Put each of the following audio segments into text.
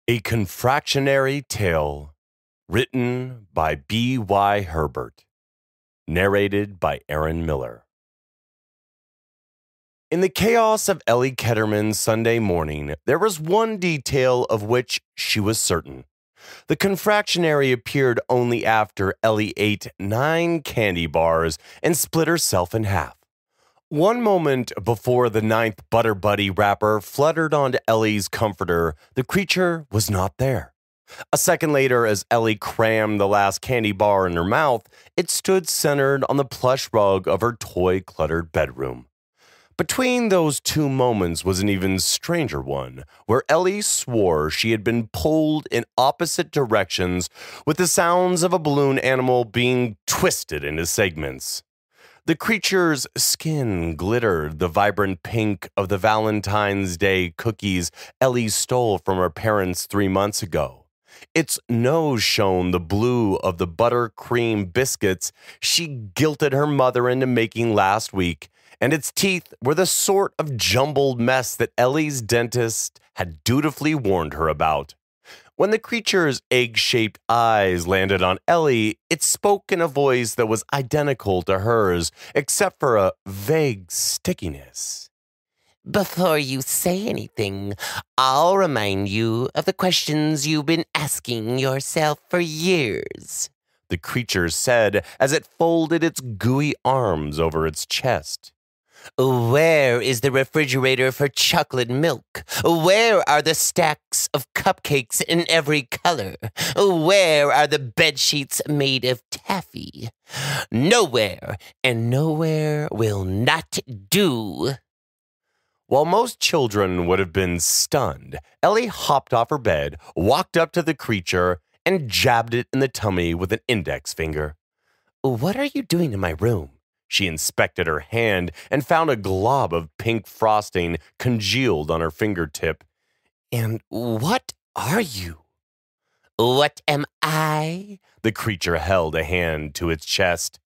A Confractionary Tale, written by B.Y. Herbert, narrated by Aaron Miller. In the chaos of Ellie Ketterman's Sunday morning, there was one detail of which she was certain. The confractionary appeared only after Ellie ate 9 candy bars and split herself in half. One moment before the 9th Butter Buddy wrapper fluttered onto Ellie's comforter, the creature was not there. A second later, as Ellie crammed the last candy bar in her mouth, it stood centered on the plush rug of her toy-cluttered bedroom. Between those two moments was an even stranger one, where Ellie swore she had been pulled in opposite directions with the sounds of a balloon animal being twisted into segments. The creature's skin glittered the vibrant pink of the Valentine's Day cookies Ellie stole from her parents 3 months ago. Its nose shone the blue of the buttercream biscuits she guilted her mother into making last week, and its teeth were the sort of jumbled mess that Ellie's dentist had dutifully warned her about. When the creature's egg-shaped eyes landed on Ellie, it spoke in a voice that was identical to hers, except for a vague stickiness. Before you say anything, I'll remind you of the questions you've been asking yourself for years, the creature said as it folded its gooey arms over its chest. Where is the refrigerator for chocolate milk? Where are the stacks of cupcakes in every color? Where are the bed sheets made of taffy? Nowhere, and nowhere will not do. While most children would have been stunned, Ellie hopped off her bed, walked up to the creature, and jabbed it in the tummy with an index finger. What are you doing in my room? She inspected her hand and found a glob of pink frosting congealed on her fingertip. And what are you? What am I? The creature held a hand to its chest.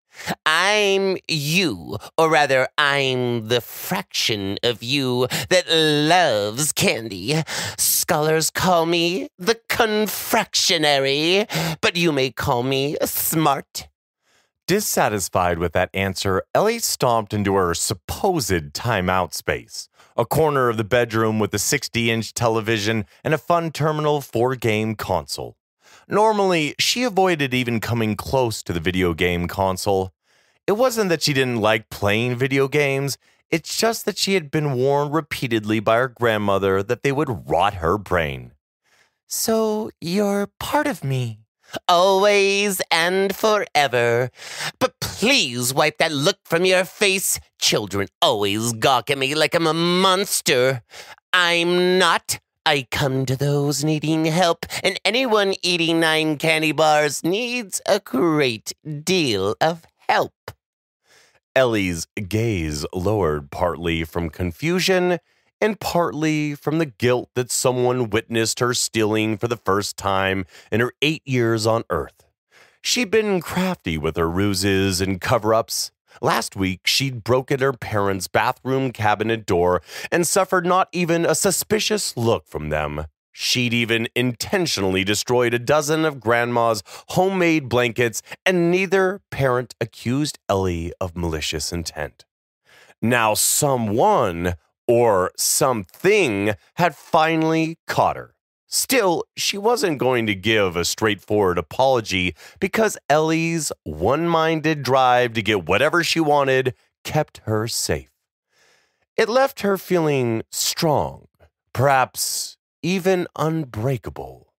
I'm you, or rather, I'm the fraction of you that loves candy. Scholars call me the Confractionary, but you may call me smart. Dissatisfied with that answer, Ellie stomped into her supposed timeout space, a corner of the bedroom with a 60-inch television and a fun terminal 4-game console. Normally, she avoided even coming close to the video game console. It wasn't that she didn't like playing video games, it's just that she had been warned repeatedly by her grandmother that they would rot her brain. So you're part of me. Always and forever. But please wipe that look from your face. Children always gawk at me like I'm a monster. I'm not. I come to those needing help, and anyone eating 9 candy bars needs a great deal of help. Ellie's gaze lowered partly from confusion and partly from the guilt that someone witnessed her stealing for the first time in her 8 years on Earth. She'd been crafty with her ruses and cover-ups. Last week, she'd broken her parents' bathroom cabinet door and suffered not even a suspicious look from them. She'd even intentionally destroyed a dozen of Grandma's homemade blankets, and neither parent accused Ellie of malicious intent. Now someone or something had finally caught her. Still, she wasn't going to give a straightforward apology because Ellie's one-minded drive to get whatever she wanted kept her safe. It left her feeling strong, perhaps even unbreakable.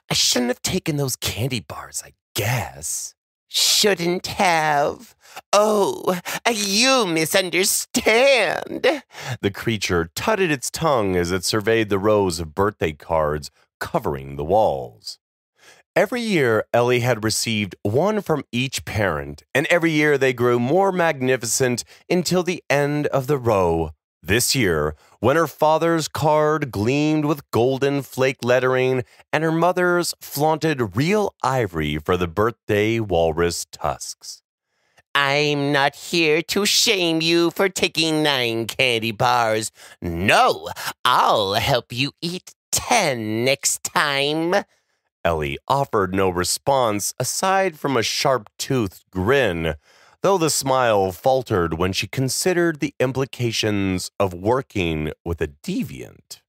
I shouldn't have taken those candy bars, I guess. Shouldn't have. Oh, you misunderstand. The creature tutted its tongue as it surveyed the rows of birthday cards covering the walls. Every year, Ellie had received one from each parent, and every year they grew more magnificent until the end of the row. This year, when her father's card gleamed with golden flake lettering and her mother's flaunted real ivory for the birthday walrus tusks. I'm not here to shame you for taking 9 candy bars. No, I'll help you eat 10 next time. Ellie offered no response aside from a sharp-toothed grin, though the smile faltered when she considered the implications of working with a deviant.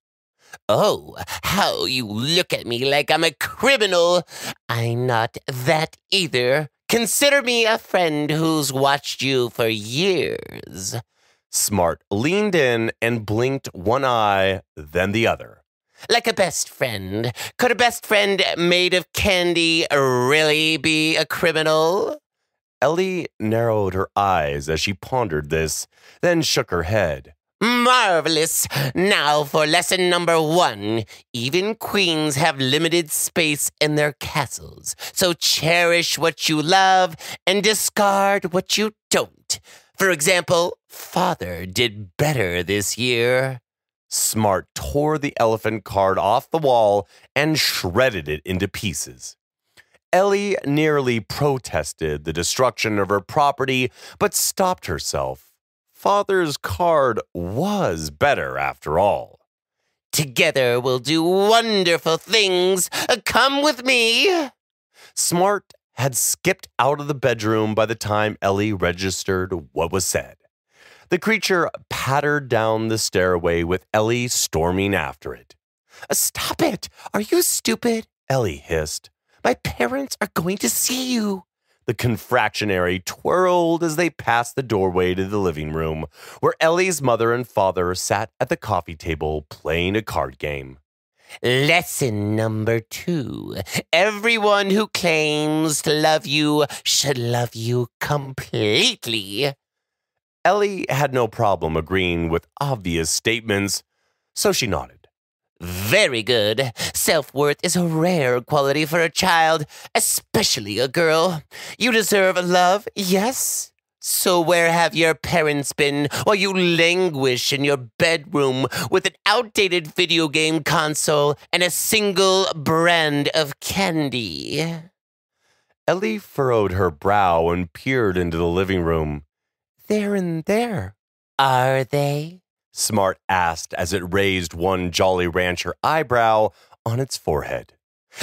Oh, how you look at me like I'm a criminal. I'm not that either. Consider me a friend who's watched you for years. Smart leaned in and blinked one eye, then the other. Like a best friend. Could a best friend made of candy really be a criminal? Ellie narrowed her eyes as she pondered this, then shook her head. Marvelous. Now for lesson number 1. Even queens have limited space in their castles, so cherish what you love and discard what you don't. For example, Father did better this year. Smart tore the elephant card off the wall and shredded it into pieces. Ellie nearly protested the destruction of her property, but stopped herself. Father's card was better after all. Together we'll do wonderful things. Come with me. Smart had skipped out of the bedroom by the time Ellie registered what was said. The creature pattered down the stairway with Ellie storming after it. Stop it! Are you stupid? Ellie hissed. My parents are going to see you. The confractionary twirled as they passed the doorway to the living room, where Ellie's mother and father sat at the coffee table playing a card game. Lesson number 2. Everyone who claims to love you should love you completely. Ellie had no problem agreeing with obvious statements, so she nodded. Very good. Self-worth is a rare quality for a child, especially a girl. You deserve love, yes? So where have your parents been while you languish in your bedroom with an outdated video game console and a single brand of candy? Ellie furrowed her brow and peered into the living room. They're in there. Are they? Smart asked as it raised one Jolly Rancher eyebrow on its forehead.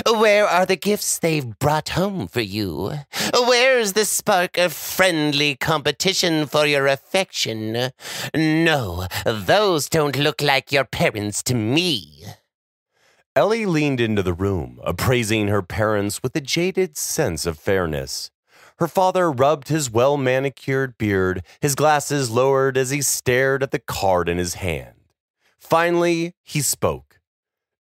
Where are the gifts they've brought home for you? Where's the spark of friendly competition for your affection? No, those don't look like your parents to me. Ellie leaned into the room, appraising her parents with a jaded sense of fairness. Her father rubbed his well-manicured beard, his glasses lowered as he stared at the card in his hand. Finally, he spoke.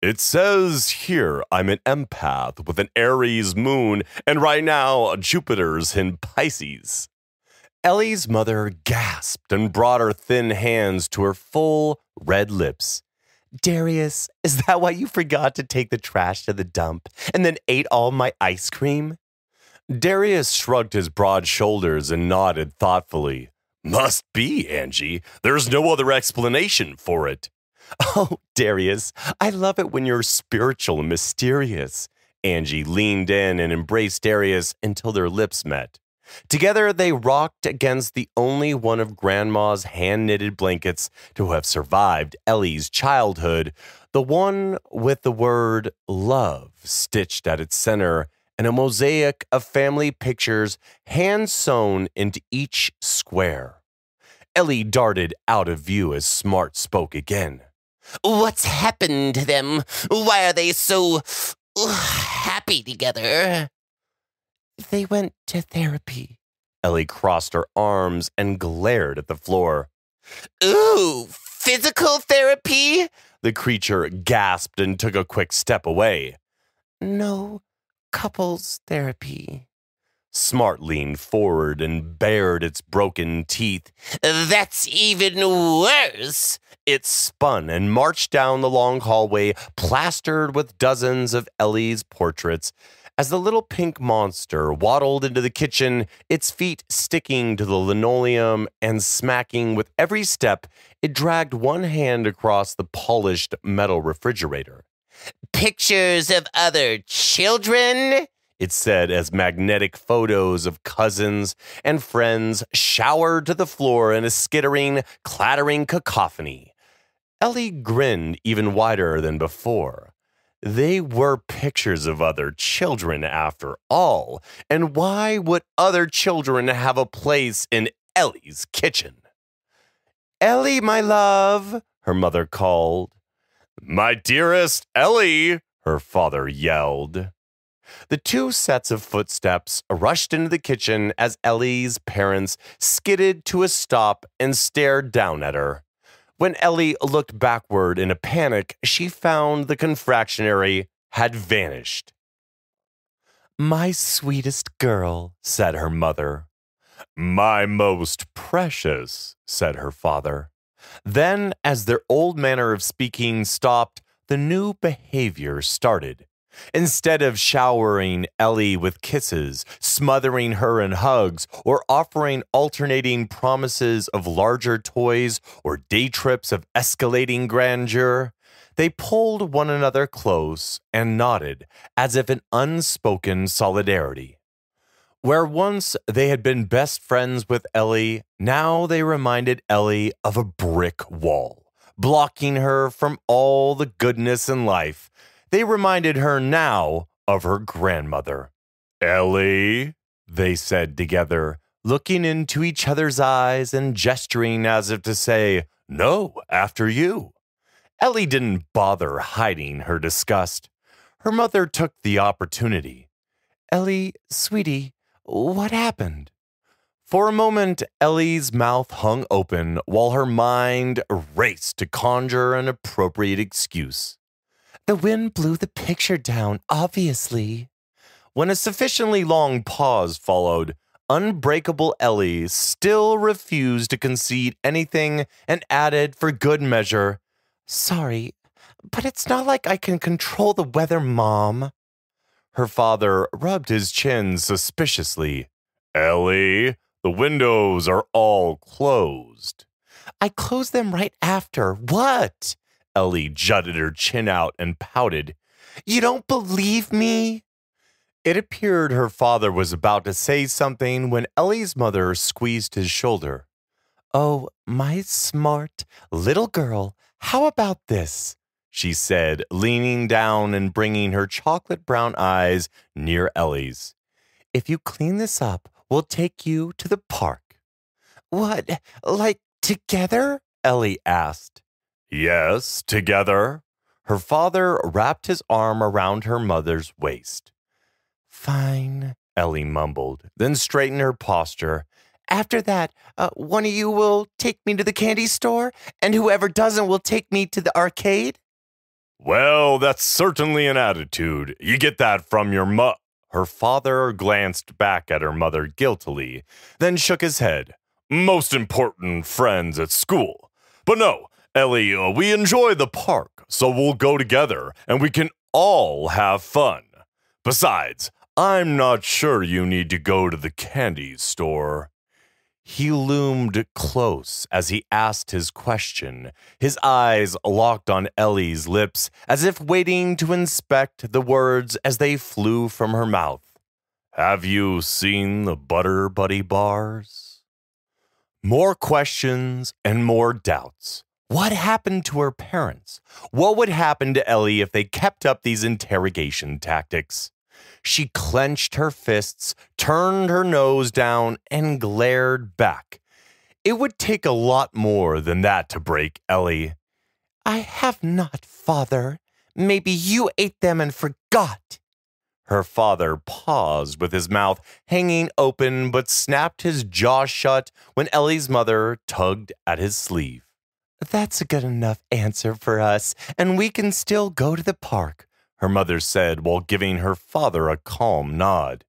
It says here I'm an empath with an Aries moon, and right now Jupiter's in Pisces. Ellie's mother gasped and brought her thin hands to her full, red lips. Darius, is that why you forgot to take the trash to the dump and then ate all my ice cream? Darius shrugged his broad shoulders and nodded thoughtfully. Must be, Angie. There's no other explanation for it. Oh, Darius, I love it when you're spiritual and mysterious. Angie leaned in and embraced Darius until their lips met. Together, they rocked against the only one of Grandma's hand-knitted blankets to have survived Ellie's childhood, the one with the word love stitched at its center and a mosaic of family pictures hand-sewn into each square. Ellie darted out of view as Smart spoke again. What's happened to them? Why are they so happy together? They went to therapy. Ellie crossed her arms and glared at the floor. Ooh, physical therapy? The creature gasped and took a quick step away. No, couples therapy. Smart leaned forward and bared its broken teeth. That's even worse. It spun and marched down the long hallway, plastered with dozens of Ellie's portraits, as the little pink monster waddled into the kitchen, its feet sticking to the linoleum and smacking with every step. It dragged one hand across the polished metal refrigerator. Pictures of other children? It said as magnetic photos of cousins and friends showered to the floor in a skittering, clattering cacophony. Ellie grinned even wider than before. They were pictures of other children after all, and why would other children have a place in Ellie's kitchen? "Ellie, my love," her mother called. "My dearest Ellie," her father yelled. The two sets of footsteps rushed into the kitchen as Ellie's parents skidded to a stop and stared down at her. When Ellie looked backward in a panic, she found the confractionary had vanished. "My sweetest girl," said her mother. "My most precious," said her father. Then, as their old manner of speaking stopped, the new behavior started. Instead of showering Ellie with kisses, smothering her in hugs, or offering alternating promises of larger toys or day trips of escalating grandeur, they pulled one another close and nodded as if in unspoken solidarity. Where once they had been best friends with Ellie, now they reminded Ellie of a brick wall, blocking her from all the goodness in life. They reminded her now of her grandmother. "Ellie," they said together, looking into each other's eyes and gesturing as if to say, "No, after you." Ellie didn't bother hiding her disgust. Her mother took the opportunity. "Ellie, sweetie, what happened?" For a moment, Ellie's mouth hung open while her mind raced to conjure an appropriate excuse. "The wind blew the picture down, obviously." When a sufficiently long pause followed, unbreakable Ellie still refused to concede anything and added for good measure, "Sorry, but it's not like I can control the weather, Mom." Her father rubbed his chin suspiciously. "Ellie, the windows are all closed." "I closed them right after. What?" Ellie jutted her chin out and pouted. "You don't believe me?" It appeared her father was about to say something when Ellie's mother squeezed his shoulder. "Oh, my smart little girl, how about this?" she said, leaning down and bringing her chocolate brown eyes near Ellie's. "If you clean this up, we'll take you to the park." "What, like together?" Ellie asked. "Yes, together." Her father wrapped his arm around her mother's waist. "Fine," Ellie mumbled, then straightened her posture. "After that, one of you will take me to the candy store, and whoever doesn't will take me to the arcade?" "Well, that's certainly an attitude. You get that from your Her father glanced back at her mother guiltily, then shook his head. "Most important friends at school. But no, Ellie, we enjoy the park, so we'll go together, and we can all have fun. Besides, I'm not sure you need to go to the candy store." He loomed close as he asked his question, his eyes locked on Ellie's lips as if waiting to inspect the words as they flew from her mouth. "Have you seen the Butter Buddy bars?" More questions and more doubts. What happened to her parents? What would happen to Ellie if they kept up these interrogation tactics? She clenched her fists, turned her nose down, and glared back. It would take a lot more than that to break Ellie. "I have not, Father. Maybe you ate them and forgot." Her father paused with his mouth hanging open but snapped his jaw shut when Ellie's mother tugged at his sleeve. "That's a good enough answer for us, and we can still go to the park," her mother said while giving her father a calm nod.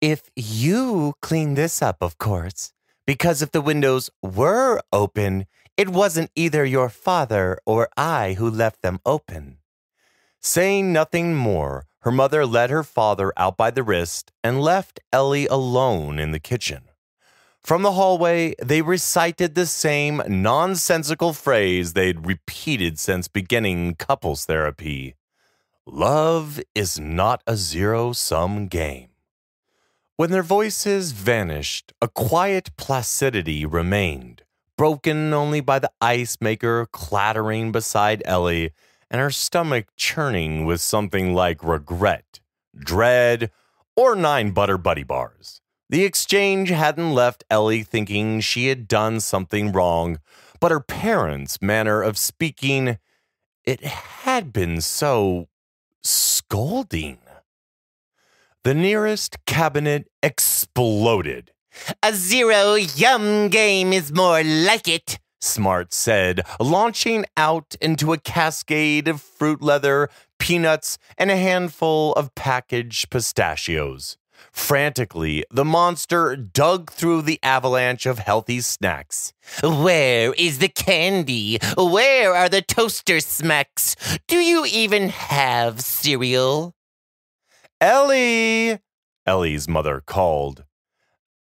"If you clean this up, of course, because if the windows were open, it wasn't either your father or I who left them open." Saying nothing more, her mother led her father out by the wrist and left Ellie alone in the kitchen. From the hallway, they recited the same nonsensical phrase they'd repeated since beginning couples therapy. Love is not a zero-sum game. When their voices vanished, a quiet placidity remained, broken only by the ice maker clattering beside Ellie and her stomach churning with something like regret, dread, or 9 Butter Buddy bars. The exchange hadn't left Ellie thinking she had done something wrong, but her parents' manner of speaking, it had been so scolding. The nearest cabinet exploded. A 0 yum game is more like it, Smart said, launching out into a cascade of fruit leather, peanuts, and a handful of packaged pistachios. Frantically, the monster dug through the avalanche of healthy snacks. Where is the candy? Where are the toaster smacks? Do you even have cereal? Ellie! Ellie's mother called.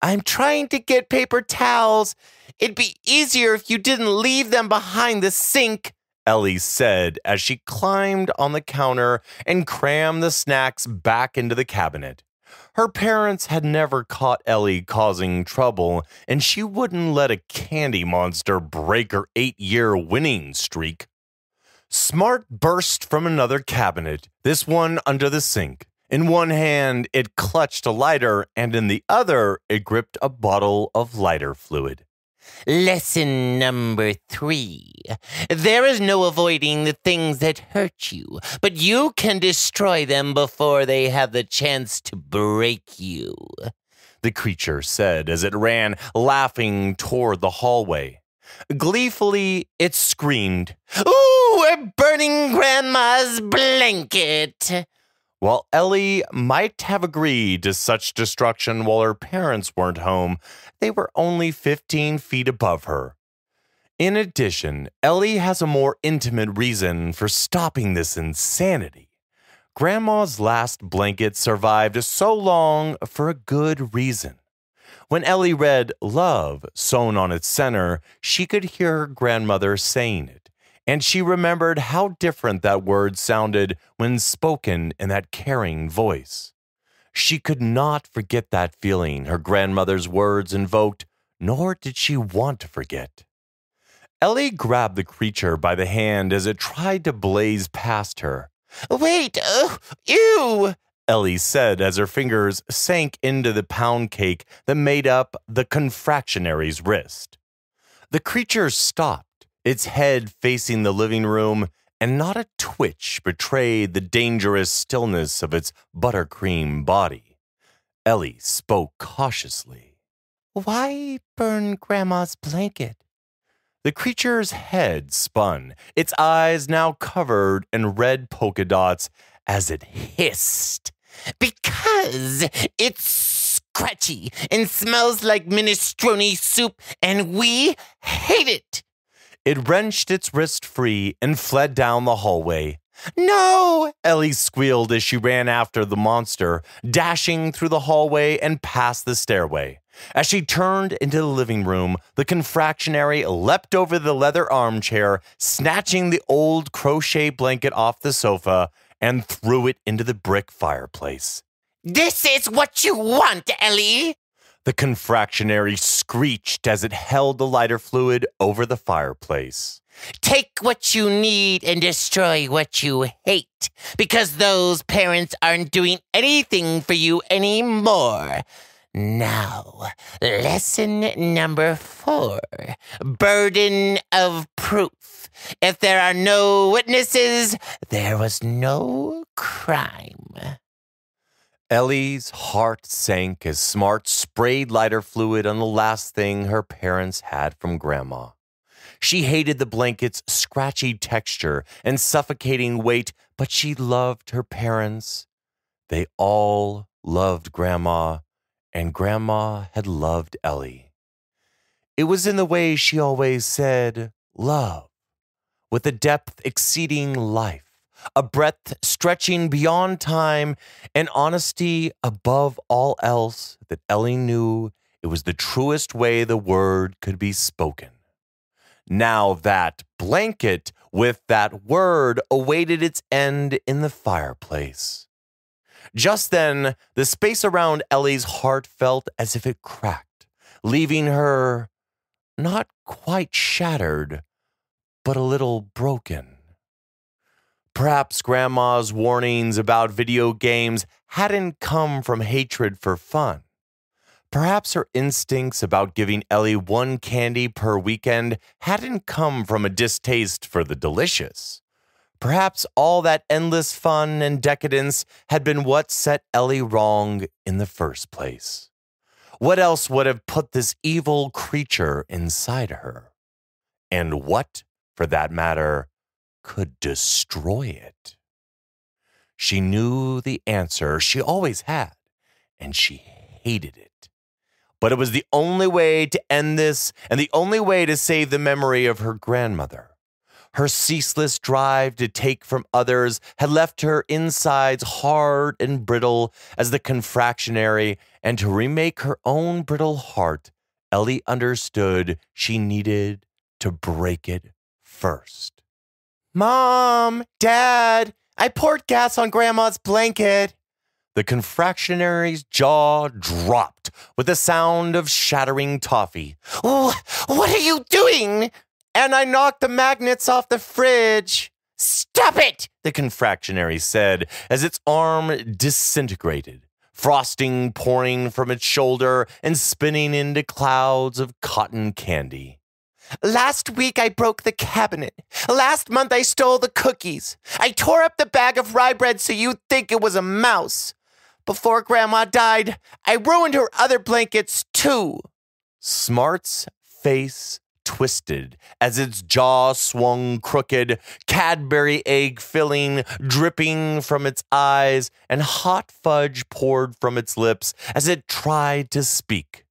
I'm trying to get paper towels. It'd be easier if you didn't leave them behind the sink, Ellie said as she climbed on the counter and crammed the snacks back into the cabinet. Her parents had never caught Ellie causing trouble, and she wouldn't let a candy monster break her 8-year winning streak. Smart burst from another cabinet, this one under the sink. In one hand, it clutched a lighter, and in the other, it gripped a bottle of lighter fluid. Lesson number 3. There is no avoiding the things that hurt you, but you can destroy them before they have the chance to break you, the creature said as it ran, laughing toward the hallway. Gleefully, it screamed, "Ooh, we're burning Grandma's blanket!" While Ellie might have agreed to such destruction while her parents weren't home, they were only 15 feet above her. In addition, Ellie has a more intimate reason for stopping this insanity. Grandma's last blanket survived so long for a good reason. When Ellie read love sewn on its center, she could hear her grandmother saying it. And she remembered how different that word sounded when spoken in that caring voice. She could not forget that feeling her grandmother's words invoked, nor did she want to forget. Ellie grabbed the creature by the hand as it tried to blaze past her. "Wait, ew!" Ellie said as her fingers sank into the pound cake that made up the confractionary's wrist. The creature stopped, its head facing the living room, and not a twitch betrayed the dangerous stillness of its buttercream body. Ellie spoke cautiously. "Why burn Grandma's blanket?" The creature's head spun, its eyes now covered in red polka dots as it hissed. "Because it's scratchy and smells like minestrone soup, and we hate it." It wrenched its wrist free and fled down the hallway. "No!" Ellie squealed as she ran after the monster, dashing through the hallway and past the stairway. As she turned into the living room, the confractionary leapt over the leather armchair, snatching the old crochet blanket off the sofa, and threw it into the brick fireplace. "This is what you want, Ellie!" The confractionary screeched as it held the lighter fluid over the fireplace. "Take what you need and destroy what you hate, because those parents aren't doing anything for you anymore. Now, lesson number 4, burden of proof. If there are no witnesses, there was no crime." Ellie's heart sank as Smart sprayed lighter fluid on the last thing her parents had from Grandma. She hated the blanket's scratchy texture and suffocating weight, but she loved her parents. They all loved Grandma, and Grandma had loved Ellie. It was in the way she always said, love, with a depth exceeding life, a breadth stretching beyond time, and honesty above all else that Ellie knew it was the truest way the word could be spoken. Now that blanket with that word awaited its end in the fireplace. Just then, the space around Ellie's heart felt as if it cracked, leaving her not quite shattered, but a little broken. Perhaps Grandma's warnings about video games hadn't come from hatred for fun. Perhaps her instincts about giving Ellie one candy per weekend hadn't come from a distaste for the delicious. Perhaps all that endless fun and decadence had been what set Ellie wrong in the first place. What else would have put this evil creature inside her? And what, for that matter, could destroy it? She knew the answer, she always had, and she hated it. But it was the only way to end this and the only way to save the memory of her grandmother. Her ceaseless drive to take from others had left her insides hard and brittle as the confractionary, and to remake her own brittle heart, Ellie understood she needed to break it first. "Mom, Dad, I poured gas on Grandma's blanket." The confractionary's jaw dropped with the sound of shattering toffee. Oh, what are you doing? "And I knocked the magnets off the fridge." "Stop it!" the confractionary said as its arm disintegrated, frosting pouring from its shoulder and spinning into clouds of cotton candy. "Last week I broke the cabinet. Last month I stole the cookies. I tore up the bag of rye bread so you'd think it was a mouse. Before Grandma died, I ruined her other blankets too." Smart's face twisted as its jaw swung crooked, Cadbury egg filling dripping from its eyes, and hot fudge poured from its lips as it tried to speak.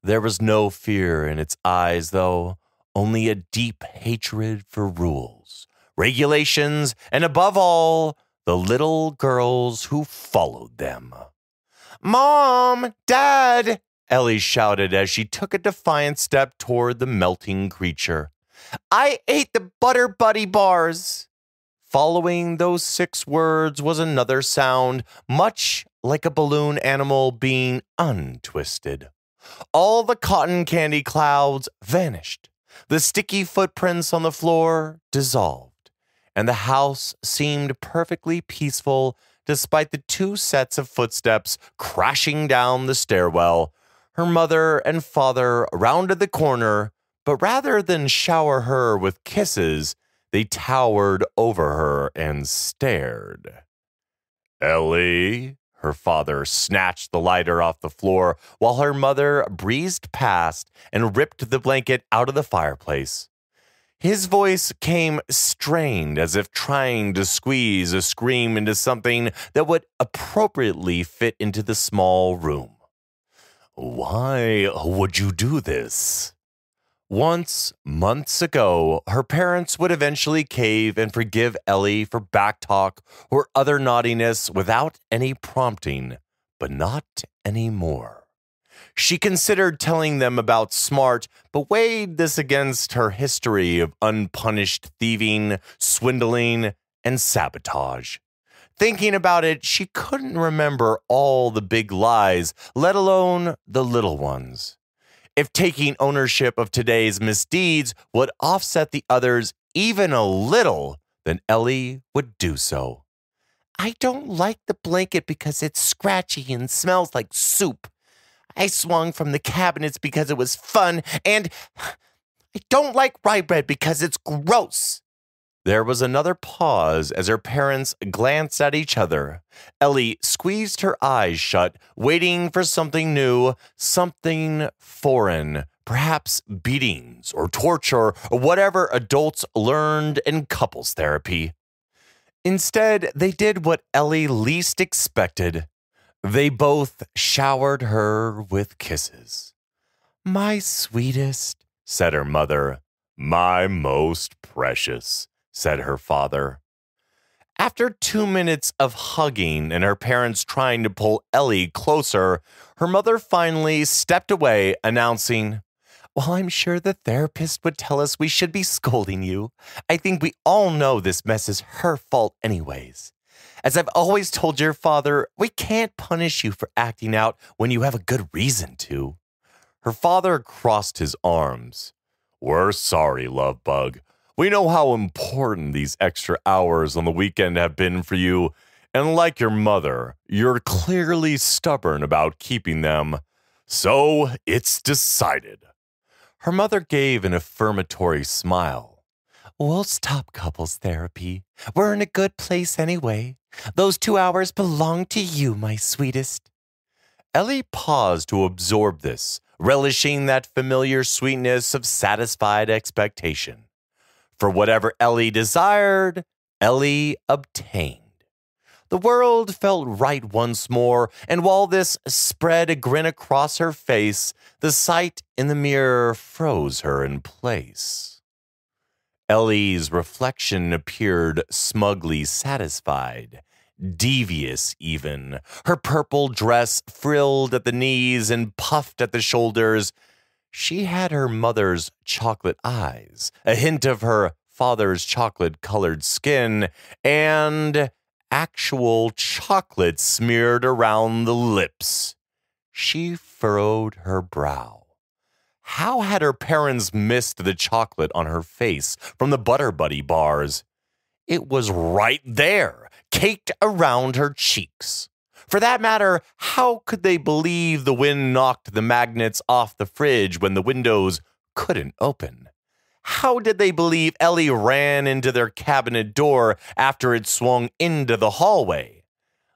There was no fear in its eyes, though, only a deep hatred for rules, regulations, and above all, the little girls who followed them. "Mom! Dad!" Ellie shouted as she took a defiant step toward the melting creature. "I ate the Butter Buddy bars." Following those 6 words was another sound, much like a balloon animal being untwisted. All the cotton candy clouds vanished. The sticky footprints on the floor dissolved, and the house seemed perfectly peaceful despite the 2 sets of footsteps crashing down the stairwell. Her mother and father rounded the corner, but rather than shower her with kisses, they towered over her and stared. "Ellie?" Her father snatched the lighter off the floor while her mother breezed past and ripped the blanket out of the fireplace. His voice came strained, as if trying to squeeze a scream into something that would appropriately fit into the small room. "Why would you do this?" Once, months ago, her parents would eventually cave and forgive Ellie for backtalk or other naughtiness without any prompting, but not anymore. She considered telling them about Smart, but weighed this against her history of unpunished thieving, swindling, and sabotage. Thinking about it, she couldn't remember all the big lies, let alone the little ones. If taking ownership of today's misdeeds would offset the others even a little, then Ellie would do so. "I don't like the blanket because it's scratchy and smells like soup. I swung from the cabinets because it was fun, and I don't like rye bread because it's gross." There was another pause as her parents glanced at each other. Ellie squeezed her eyes shut, waiting for something new, something foreign, perhaps beatings or torture or whatever adults learned in couples therapy. Instead, they did what Ellie least expected. They both showered her with kisses. "My sweetest," said her mother. "My most precious," said her father. After 2 minutes of hugging and her parents trying to pull Ellie closer, her mother finally stepped away, announcing, "Well, I'm sure the therapist would tell us we should be scolding you. I think we all know this mess is her fault anyways. As I've always told your father, we can't punish you for acting out when you have a good reason to." Her father crossed his arms. We're sorry, love bug. We know how important these extra hours on the weekend have been for you, and like your mother, you're clearly stubborn about keeping them. So it's decided. Her mother gave an affirmatory smile. We'll stop couples therapy. We're in a good place anyway. Those 2 hours belong to you, my sweetest. Ellie paused to absorb this, relishing that familiar sweetness of satisfied expectation. For whatever Ellie desired, Ellie obtained. The world felt right once more, and while this spread a grin across her face, the sight in the mirror froze her in place. Ellie's reflection appeared smugly satisfied, devious even, her purple dress frilled at the knees and puffed at the shoulders. She had her mother's chocolate eyes, a hint of her father's chocolate-colored skin, and actual chocolate smeared around the lips. She furrowed her brow. How had her parents missed the chocolate on her face from the Butter Buddy bars? It was right there, caked around her cheeks. For that matter, how could they believe the wind knocked the magnets off the fridge when the windows couldn't open? How did they believe Ellie ran into their cabinet door after it swung into the hallway?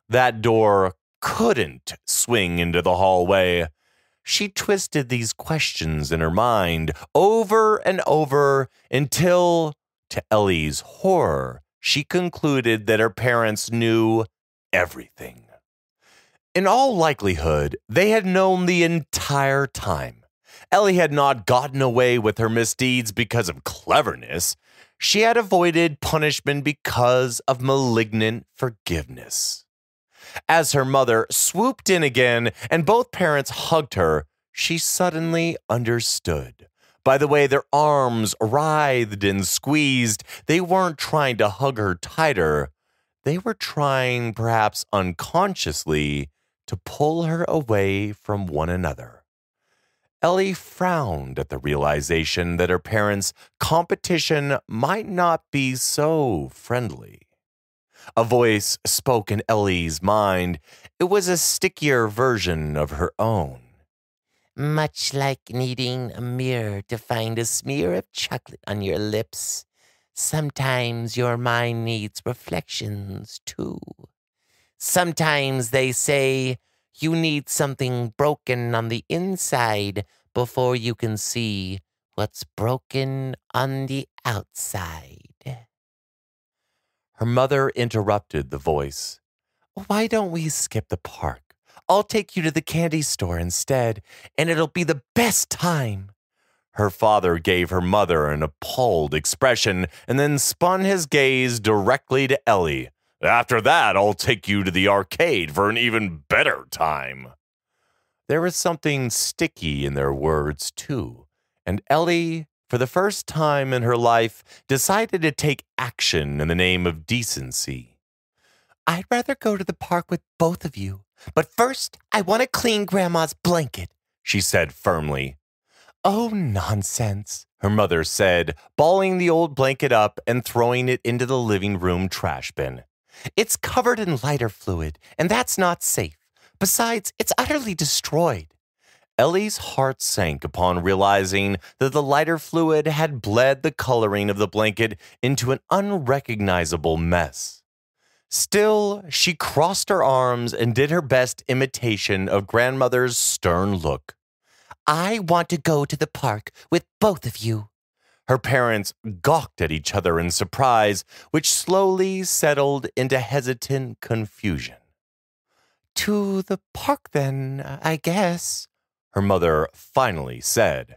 That door couldn't swing into the hallway. She twisted these questions in her mind over and over until, to Ellie's horror, she concluded that her parents knew everything. In all likelihood, they had known the entire time. Ellie had not gotten away with her misdeeds because of cleverness. She had avoided punishment because of malignant forgiveness. As her mother swooped in again and both parents hugged her, she suddenly understood. By the way their arms writhed and squeezed, they weren't trying to hug her tighter. They were trying, perhaps unconsciously, to pull her away from one another. Ellie frowned at the realization that her parents' competition might not be so friendly. A voice spoke in Ellie's mind. It was a stickier version of her own. Much like needing a mirror to find a smear of chocolate on your lips, sometimes your mind needs reflections too. Sometimes they say you need something broken on the inside before you can see what's broken on the outside. Her mother interrupted the voice. Why don't we skip the park? I'll take you to the candy store instead, and it'll be the best time. Her father gave her mother an appalled expression and then spun his gaze directly to Ellie. After that, I'll take you to the arcade for an even better time. There was something sticky in their words, too, and Ellie, for the first time in her life, decided to take action in the name of decency. I'd rather go to the park with both of you, but first I want to clean Grandma's blanket, she said firmly. Oh, nonsense, her mother said, balling the old blanket up and throwing it into the living room trash bin. It's covered in lighter fluid, and that's not safe. Besides, it's utterly destroyed. Ellie's heart sank upon realizing that the lighter fluid had bled the coloring of the blanket into an unrecognizable mess. Still, she crossed her arms and did her best imitation of grandmother's stern look. I want to go to the park with both of you. Her parents gawked at each other in surprise, which slowly settled into hesitant confusion. To the park, then, I guess, her mother finally said.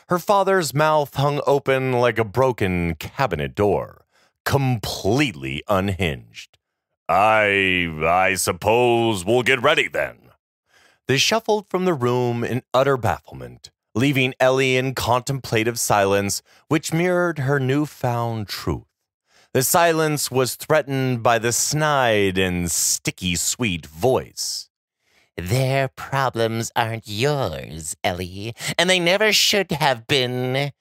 Her father's mouth hung open like a broken cabinet door, completely unhinged. I suppose we'll get ready then. They shuffled from the room in utter bafflement, leaving Ellie in contemplative silence, which mirrored her newfound truth. The silence was threatened by the snide and sticky sweet voice. Their problems aren't yours, Ellie, and they never should have been.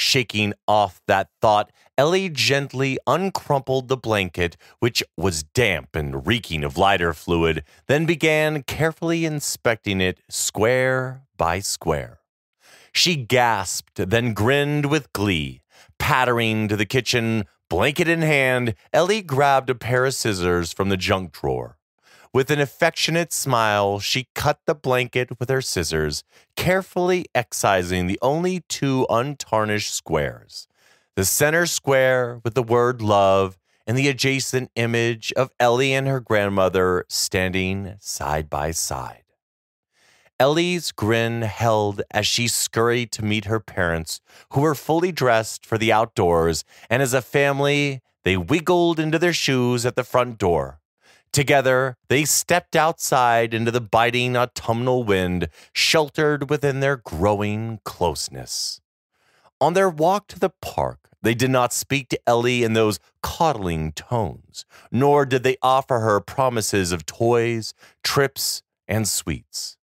Shaking off that thought, Ellie gently uncrumpled the blanket, which was damp and reeking of lighter fluid, then began carefully inspecting it square by square. She gasped, then grinned with glee. Pattering to the kitchen, blanket in hand, Ellie grabbed a pair of scissors from the junk drawer. With an affectionate smile, she cut the blanket with her scissors, carefully excising the only two untarnished squares. The center square with the word love and the adjacent image of Ellie and her grandmother standing side by side. Ellie's grin held as she scurried to meet her parents, who were fully dressed for the outdoors, and as a family, they wiggled into their shoes at the front door. Together, they stepped outside into the biting autumnal wind, sheltered within their growing closeness. On their walk to the park, they did not speak to Ellie in those coddling tones, nor did they offer her promises of toys, trips, and sweets.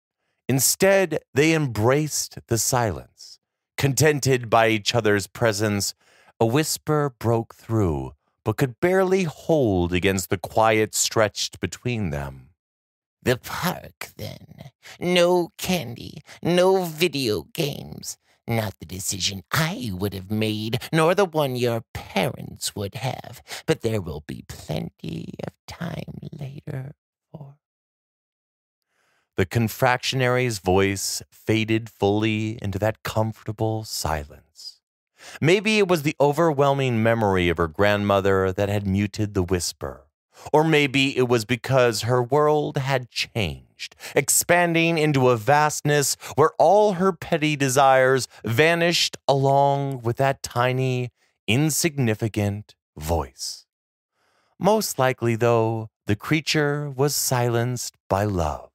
Instead, they embraced the silence. Contented by each other's presence, a whisper broke through, but could barely hold against the quiet stretched between them. The park, then. No candy, no video games. Not the decision I would have made, nor the one your parents would have. But there will be plenty of time later for... The confractionary's voice faded fully into that comfortable silence. Maybe it was the overwhelming memory of her grandmother that had muted the whisper. Or maybe it was because her world had changed, expanding into a vastness where all her petty desires vanished along with that tiny, insignificant voice. Most likely, though, the creature was silenced by love,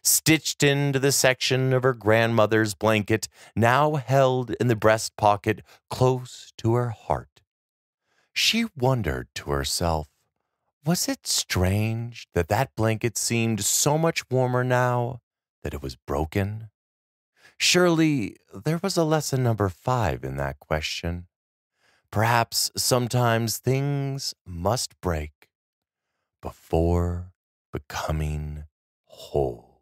stitched into the section of her grandmother's blanket, now held in the breast pocket close to her heart. She wondered to herself, was it strange that that blanket seemed so much warmer now that it was broken? Surely there was a lesson number 5 in that question. Perhaps sometimes things must break before becoming whole.